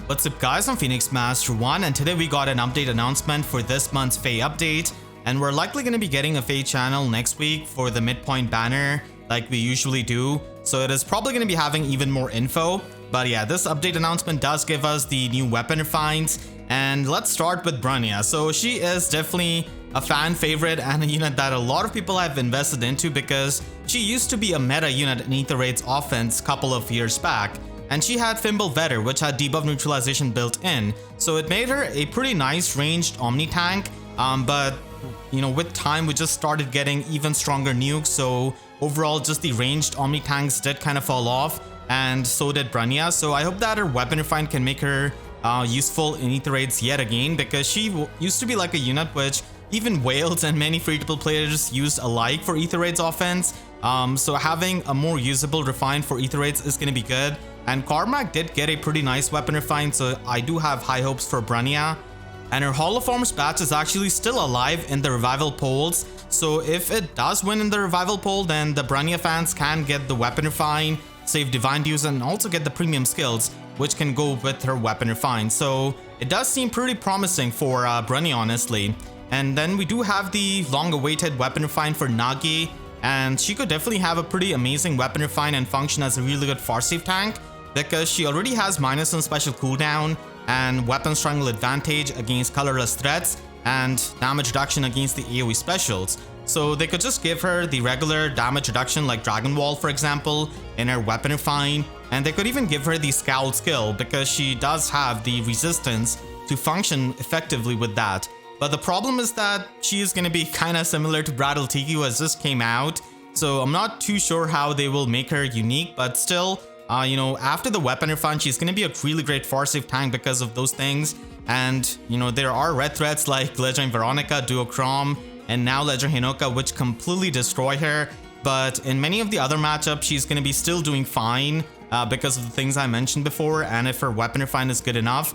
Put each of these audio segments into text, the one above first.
What's up guys, I'm Phoenix Master 1 and today we got an update announcement for this month's FEH update, and we're likely going to be getting a FEH channel next week for the midpoint banner like we usually do, so it is probably going to be having even more info. But yeah, this update announcement does give us the new weapon refines, and let's start with Brunnya. So she is definitely a fan favorite and a unit that a lot of people have invested into because she used to be a meta unit in Aether Raids offense a couple of years back. And she had Fimble Vetter, which had debuff neutralization built in, so it made her a pretty nice ranged omni tank. But you know, with time we just started getting even stronger nukes, so overall just the ranged omni tanks did kind of fall off, and so did Brunnya. So I hope that her weapon refine can make her useful in Aether Raids yet again, because she used to be like a unit which even whales and many free-to-play players used alike for Aether Raids offense. So having a more usable refine for Aether Raids is going to be good. And Carmack did get a pretty nice weapon refine, so I do have high hopes for Brunnya. And her Holoforms patch is actually still alive in the revival polls, so if it does win in the revival poll, then the Brunnya fans can get the weapon refine, save divine dues, and also get the premium skills which can go with her weapon refine. So it does seem pretty promising for Brunnya, honestly. And then we do have the long-awaited weapon refine for Nagi, and she could definitely have a pretty amazing weapon refine and function as a really good far save tank, because she already has minus on special cooldown and weapon strangle advantage against colorless threats and damage reduction against the AoE specials. So they could just give her the regular damage reduction like Dragon Wall for example in her weapon refine, and they could even give her the scowl skill because she does have the resistance to function effectively with that. But the problem is that she is going to be kind of similar to Brattle Tiki, who has just came out, so I'm not too sure how they will make her unique, but still, you know, after the weapon refine, she's going to be a really great far save tank because of those things. And you know, there are red threats like Legend Veronica, Duochrome, and now Legend Hinoka, which completely destroy her. But in many of the other matchups, she's going to be still doing fine because of the things I mentioned before, and if her weapon refine is good enough.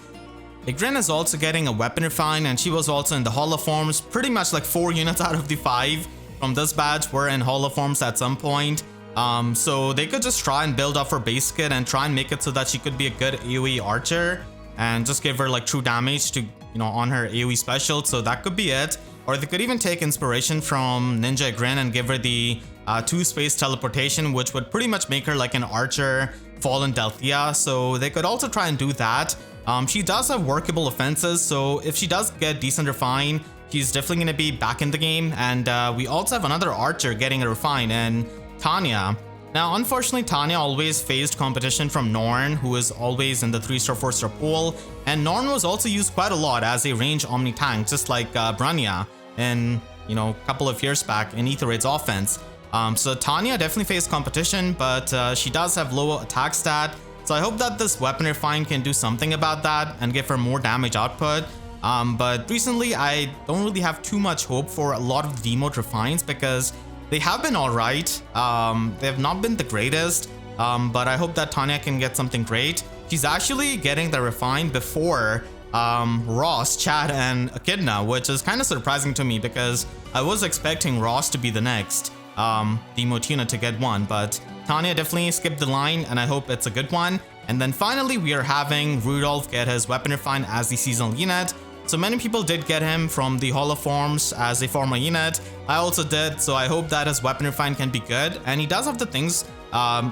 Igrene is also getting a weapon refine, and she was also in the holoforms. Pretty much like 4 units out of the 5 from this batch were in holoforms at some point. So they could just try and build up her base kit and try and make it so that she could be a good AoE archer and just give her like true damage to, you know, on her AoE special. So that could be it. Or they could even take inspiration from Ninja Igrene and give her the 2-space teleportation, which would pretty much make her like an archer Fallen Delthea. So they could also try and do that. She does have workable offenses, so if she does get decent refine, she's definitely going to be back in the game. And we also have another archer getting a refine, and Tanya. Now unfortunately Tanya always faced competition from Norn, who is always in the 3-star 4-star pool, and Norn was also used quite a lot as a range omni tank, just like Brunnya in, you know, a couple of years back in Aether Raids offense. So Tanya definitely faced competition, but she does have lower attack stat, so I hope that this weapon refine can do something about that and give her more damage output. But recently I don't really have too much hope for a lot of the demote refines because they have been alright. They have not been the greatest, but I hope that Tanya can get something great. She's actually getting the refine before Ross, Chad, and Echidna, which is kind of surprising to me because I was expecting Ross to be the next demote unit to get one, but Tanya definitely skipped the line, and I hope it's a good one. And then finally we are having Rudolf get his weapon refine as the seasonal unit. So many people did get him from the holoforms as a former unit. I also did, so I hope that his weapon refine can be good. And he does have the things,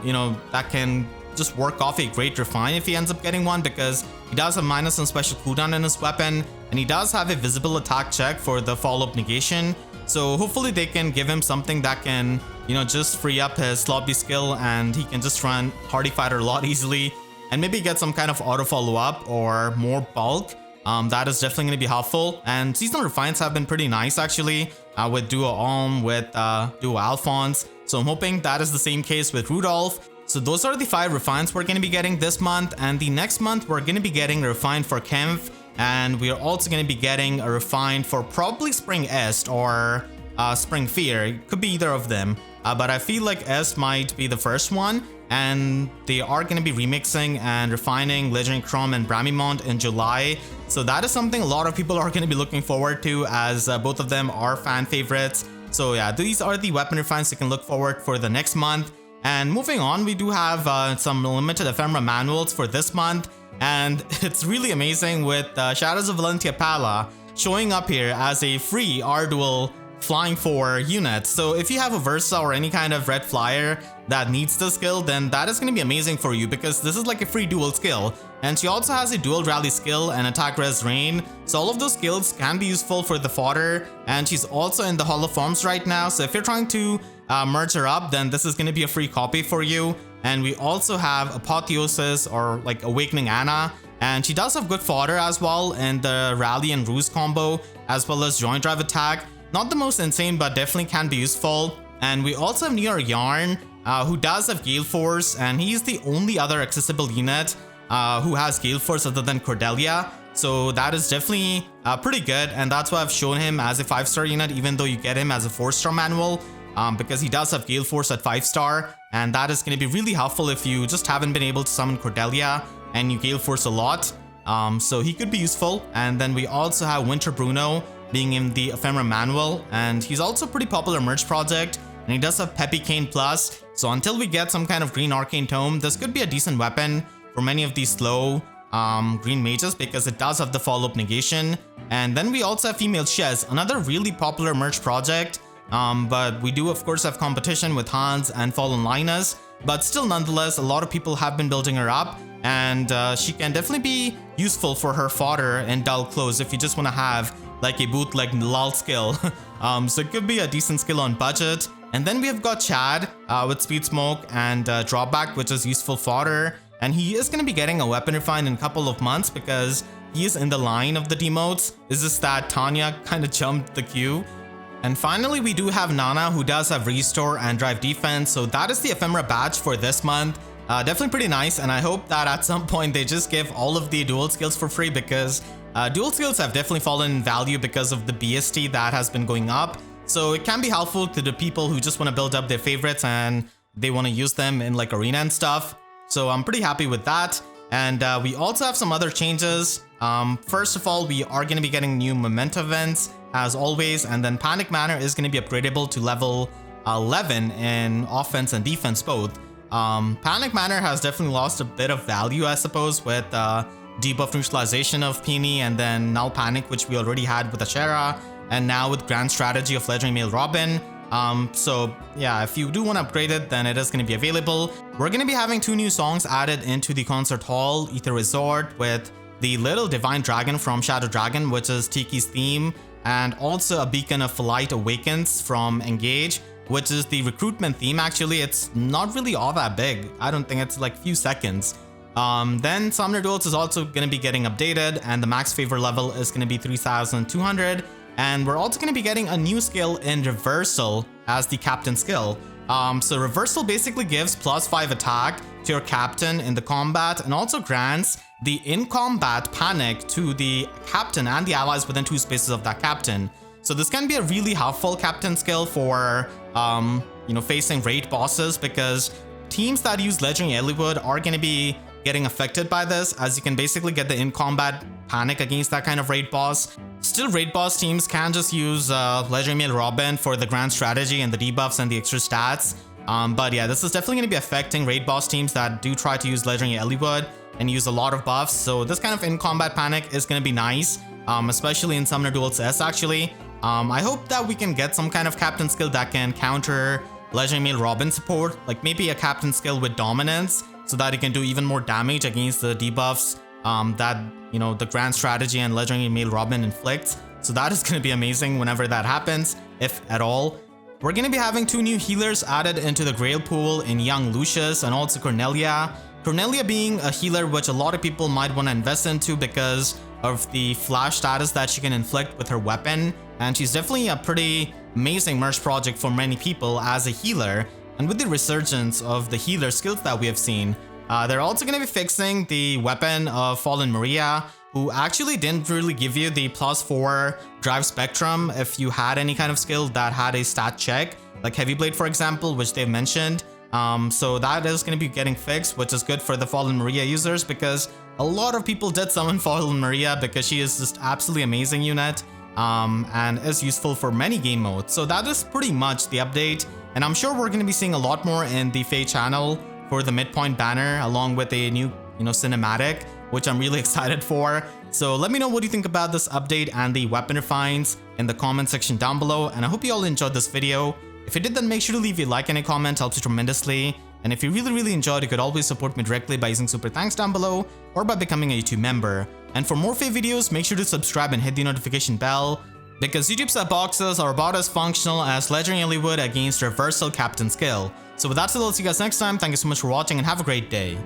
you know, that can just work off a great refine if he ends up getting one, because he does have minus on special cooldown in his weapon, and he does have a visible attack check for the follow-up negation. So hopefully they can give him something that can, you know, just free up his sloppy skill and he can just run Hardy Fighter a lot easily and maybe get some kind of auto follow-up or more bulk. That is definitely going to be helpful. And seasonal refines have been pretty nice actually, with Duo Alm, with Duo Alphonse. So I'm hoping that is the same case with Rudolf. So those are the 5 refines we're going to be getting this month, and the next month we're going to be getting a refine for Kemph, and we are also going to be getting a refine for probably Spring Est or Spring Fear. It could be either of them, but I feel like Est might be the first one. And they are going to be remixing and refining Legend Chrome and Bramimont in July. So that is something a lot of people are going to be looking forward to, as both of them are fan favorites. So yeah, these are the weapon refines you can look forward for the next month. And moving on, we do have some limited ephemera manuals for this month. And it's really amazing with Shadows of Valentia Palla showing up here as a free R-Dual flying 4 unit. So if you have a Versa or any kind of red flyer that needs the skill, then that is going to be amazing for you because this is like a free dual skill. And she also has a dual rally skill and attack res rain. So all of those skills can be useful for the fodder. And she's also in the Hall of Forms right now. So if you're trying to merge her up, then this is going to be a free copy for you. And we also have Apotheosis or like Awakening Anna. And she does have good fodder as well in the Rally and Ruse combo, as well as Joint Drive attack. Not the most insane, but definitely can be useful. And we also have New York Yarn, who does have Gale Force, and he's the only other accessible unit who has Gale Force other than Cordelia. So that is definitely pretty good, and that's why I've shown him as a 5-star unit, even though you get him as a 4-star manual, because he does have Gale Force at 5-star, and that is going to be really helpful if you just haven't been able to summon Cordelia and you Gale Force a lot. So he could be useful. And then we also have Winter Bruno being in the Ephemera manual, and he's also a pretty popular merge project, and he does have Peppy Cane Plus. So until we get some kind of green arcane tome, this could be a decent weapon for many of these slow green mages because it does have the follow-up negation. And then we also have Female Shez, another really popular merge project, but we do of course have competition with Hans and Fallen Linus, but still nonetheless a lot of people have been building her up, and she can definitely be useful for her fodder and dull close if you just want to have like a bootleg lull skill. So it could be a decent skill on budget. And then we have got Chad with Speed Smoke and Drawback, which is useful fodder. And he is going to be getting a weapon refine in a couple of months because he is in the line of the demotes. It's just that Tanya kind of jumped the queue. And finally, we do have Nana, who does have Restore and Drive Defense. So that is the Ephemera badge for this month. Definitely pretty nice. And I hope that at some point they just give all of the dual skills for free, because dual skills have definitely fallen in value because of the BST that has been going up. So it can be helpful to the people who just want to build up their favorites and they want to use them in like arena and stuff. So I'm pretty happy with that. And we also have some other changes. First of all, we are going to be getting new memento events as always. And then Panic Manor is going to be upgradable to level 11 in offense and defense both. Panic Manor has definitely lost a bit of value, I suppose, with debuff neutralization of Peony, and then Null Panic, which we already had with Ashera, and now with Grand Strategy of Legendary Male Robin. So yeah, if you do want to upgrade it, then it is going to be available. We're going to be having 2 new songs added into the concert hall, Aether Resort, with the Little Divine Dragon from Shadow Dragon, which is Tiki's theme, and also a Beacon of Light Awakens from Engage, which is the recruitment theme. Actually, it's not really all that big. I don't think it's like a few seconds. Then Summoner Duels is also going to be getting updated, and the max favor level is going to be 3200. And we're also going to be getting a new skill in Reversal as the captain skill. So Reversal basically gives +5 attack to your captain in the combat, and also grants the in-combat panic to the captain and the allies within 2 spaces of that captain. So this can be a really helpful captain skill for, facing raid bosses, because teams that use Legendary Eliwood are going to be getting affected by this, as you can basically get the in-combat panic against that kind of raid boss. Still, raid boss teams can just use Legendary Male Robin for the grand strategy and the debuffs and the extra stats. But yeah, this is definitely going to be affecting raid boss teams that do try to use Legendary Eliwood and use a lot of buffs. So this kind of in-combat panic is going to be nice, especially in Summoner Duels S actually. I hope that we can get some kind of captain skill that can counter Legendary Male Robin support, like maybe a captain skill with dominance, so that it can do even more damage against the debuffs that, the grand strategy and Legendary Male Robin inflicts. So that is going to be amazing whenever that happens, if at all. We're going to be having 2 new healers added into the Grail pool in Young Lucius and also Cornelia. Cornelia being a healer which a lot of people might want to invest into because of the flash status that she can inflict with her weapon. And she's definitely a pretty amazing merge project for many people as a healer. And with the resurgence of the healer skills that we have seen, they're also going to be fixing the weapon of Fallen Maria, who actually didn't really give you the +4 drive spectrum if you had any kind of skill that had a stat check, like Heavy Blade for example, which they've mentioned. So that is going to be getting fixed, which is good for the Fallen Maria users, because a lot of people did summon Fallen Maria because she is just absolutely amazing unit, and is useful for many game modes. So that is pretty much the update, and I'm sure we're going to be seeing a lot more in the FEH channel for the midpoint banner, along with a new cinematic. which I'm really excited for. So let me know what you think about this update and the weapon refines in the comment section down below, and I hope you all enjoyed this video. If you did, then make sure to leave a like and a comment, helps you tremendously. And if you really enjoyed, you could always support me directly by using super thanks down below or by becoming a YouTube member. And for more FEH videos, make sure to subscribe and hit the notification bell, because YouTube sub boxes are about as functional as Legendary Hollywood against Reversal Captain skill. So with that said, I'll see you guys next time. Thank you so much for watching and have a great day.